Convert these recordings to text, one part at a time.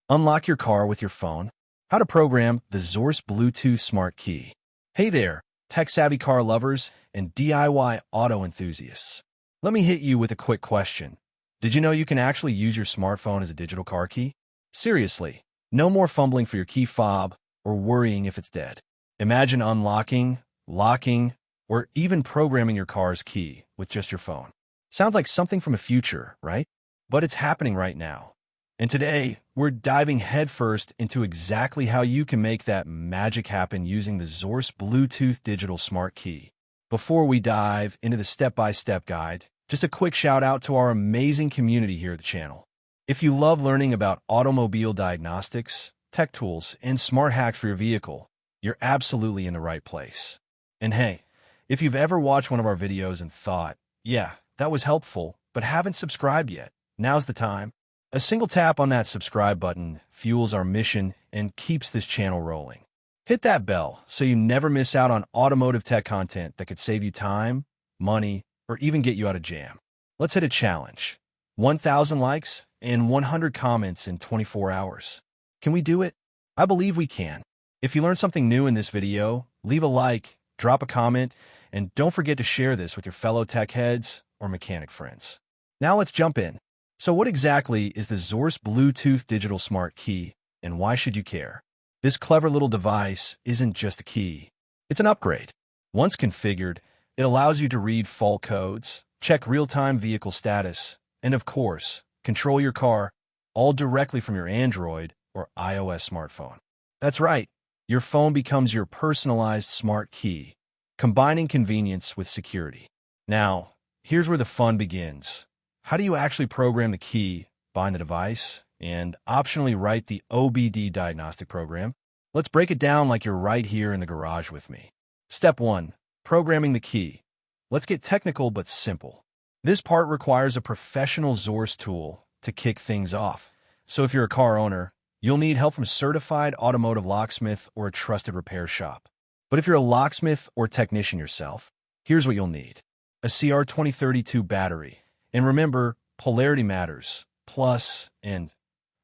Unlock your car with your phone. How to program the Xhorse Bluetooth Smart Key. Hey there, tech-savvy car lovers and DIY auto enthusiasts. Let me hit you with a quick question. Did you know you can actually use your smartphone as a digital car key? Seriously, no more fumbling for your key fob or worrying if it's dead. Imagine unlocking, locking, or even programming your car's key with just your phone. Sounds like something from the future, right? But it's happening right now. And today, we're diving headfirst into exactly how you can make that magic happen using the Xhorse Bluetooth Digital Smart Key. Before we dive into the step-by-step guide, just a quick shout out to our amazing community here at the channel. If you love learning about automobile diagnostics, tech tools, and smart hacks for your vehicle, you're absolutely in the right place. And hey, if you've ever watched one of our videos and thought, yeah, that was helpful, but haven't subscribed yet, now's the time. A single tap on that subscribe button fuels our mission and keeps this channel rolling. Hit that bell so you never miss out on automotive tech content that could save you time, money, or even get you out of jam. Let's hit a challenge. 1,000 likes and 100 comments in 24 hours. Can we do it? I believe we can. If you learned something new in this video, leave a like, drop a comment, and don't forget to share this with your fellow tech heads or mechanic friends. Now let's jump in. So what exactly is the Xhorse Bluetooth Digital Smart Key, and why should you care? This clever little device isn't just a key. It's an upgrade. Once configured, it allows you to read fault codes, check real-time vehicle status, and of course, control your car all directly from your Android or iOS smartphone. That's right, your phone becomes your personalized smart key, combining convenience with security. Now, here's where the fun begins. How do you actually program the key, bind the device, and optionally write the OBD diagnostic program? Let's break it down like you're right here in the garage with me. Step 1. Programming the key. Let's get technical but simple. This part requires a professional Xhorse tool to kick things off. So if you're a car owner, you'll need help from a certified automotive locksmith or a trusted repair shop. But if you're a locksmith or technician yourself, here's what you'll need. A CR2032 battery. And remember, polarity matters, plus, and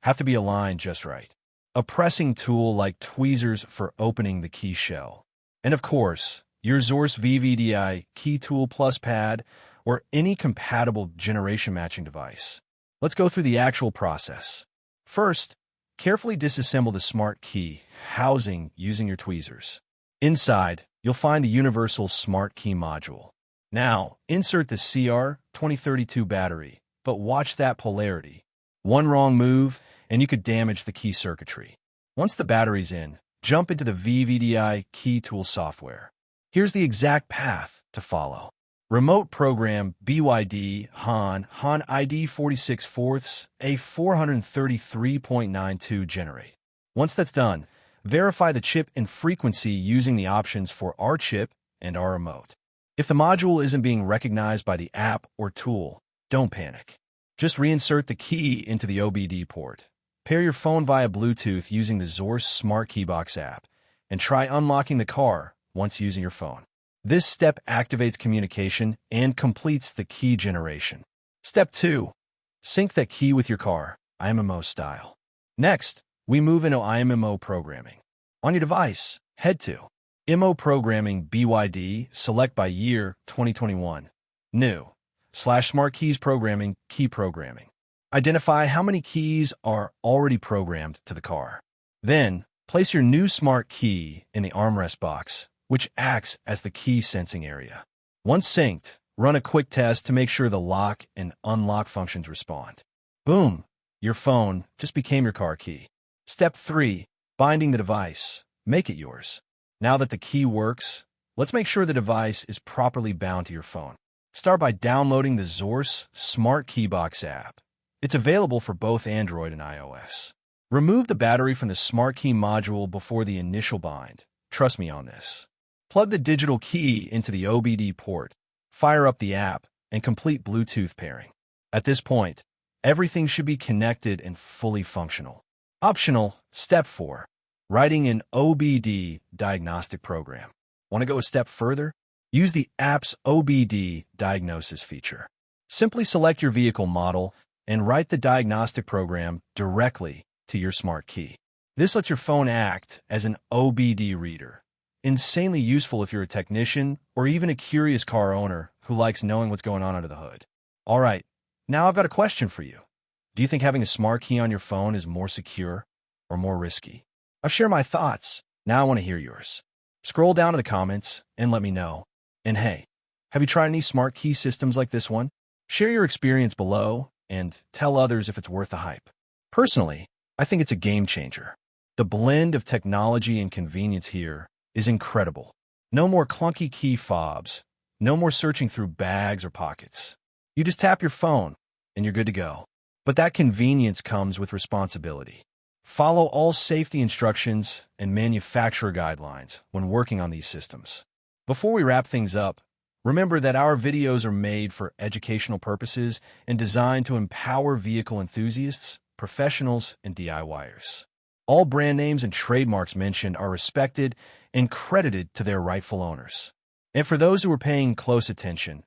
have to be aligned just right. A pressing tool like tweezers for opening the key shell. And of course, your Xhorse VVDI key tool plus pad or any compatible generation matching device. Let's go through the actual process. First, carefully disassemble the smart key housing using your tweezers. Inside, you'll find the universal smart key module. Now, insert the CR2032 battery, but watch that polarity. One wrong move, and you could damage the key circuitry. Once the battery's in, jump into the VVDI key tool software. Here's the exact path to follow. Remote program BYD Han ID 46/4 A433.92 generate. Once that's done, verify the chip and frequency using the options for our chip and our remote. If the module isn't being recognized by the app or tool, don't panic. Just reinsert the key into the OBD port. Pair your phone via Bluetooth using the Xhorse Smart Keybox app, and try unlocking the car once using your phone. This step activates communication and completes the key generation. Step 2. Sync that key with your car, IMMO style. Next, we move into IMMO programming. On your device, head to IMMO Programming BYD, select by year 2021. New, /Smart Keys Programming, Key Programming. Identify how many keys are already programmed to the car. Then, place your new smart key in the armrest box, which acts as the key sensing area. Once synced, run a quick test to make sure the lock and unlock functions respond. Boom! Your phone just became your car key. Step 3. Binding the device. Make it yours. Now that the key works, let's make sure the device is properly bound to your phone. Start by downloading the Xhorse Smart Keybox app. It's available for both Android and iOS. Remove the battery from the Smart Key module before the initial bind. Trust me on this. Plug the digital key into the OBD port, fire up the app, and complete Bluetooth pairing. At this point, everything should be connected and fully functional. Optional, Step 4. Writing an OBD diagnostic program. Want to go a step further? Use the app's OBD diagnosis feature. Simply select your vehicle model and write the diagnostic program directly to your smart key. This lets your phone act as an OBD reader. Insanely useful if you're a technician or even a curious car owner who likes knowing what's going on under the hood. All right, now I've got a question for you. Do you think having a smart key on your phone is more secure or more risky? I'll share my thoughts. Now I want to hear yours. Scroll down to the comments and let me know. And hey, have you tried any smart key systems like this one? Share your experience below and tell others if it's worth the hype. Personally, I think it's a game changer. The blend of technology and convenience here is incredible. No more clunky key fobs, no more searching through bags or pockets. You just tap your phone and you're good to go. But that convenience comes with responsibility. Follow all safety instructions and manufacturer guidelines when working on these systems. Before we wrap things up, remember that our videos are made for educational purposes and designed to empower vehicle enthusiasts, professionals, and DIYers. All brand names and trademarks mentioned are respected and credited to their rightful owners. And for those who are paying close attention,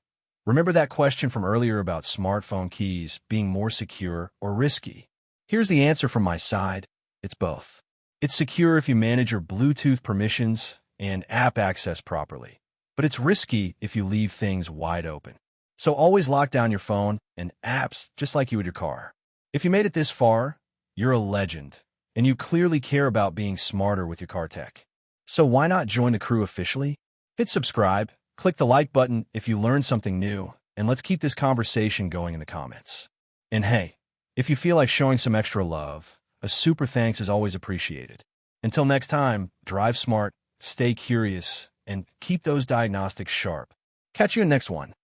remember that question from earlier about smartphone keys being more secure or risky. Here's the answer from my side. It's both. It's secure if you manage your Bluetooth permissions and app access properly, but it's risky if you leave things wide open. So always lock down your phone and apps just like you would your car. If you made it this far, you're a legend, and you clearly care about being smarter with your car tech. So why not join the crew officially? Hit subscribe, click the like button if you learned something new, and let's keep this conversation going in the comments. And hey, if you feel like showing some extra love, a super thanks is always appreciated. Until next time, drive smart, stay curious, and keep those diagnostics sharp. Catch you in the next one.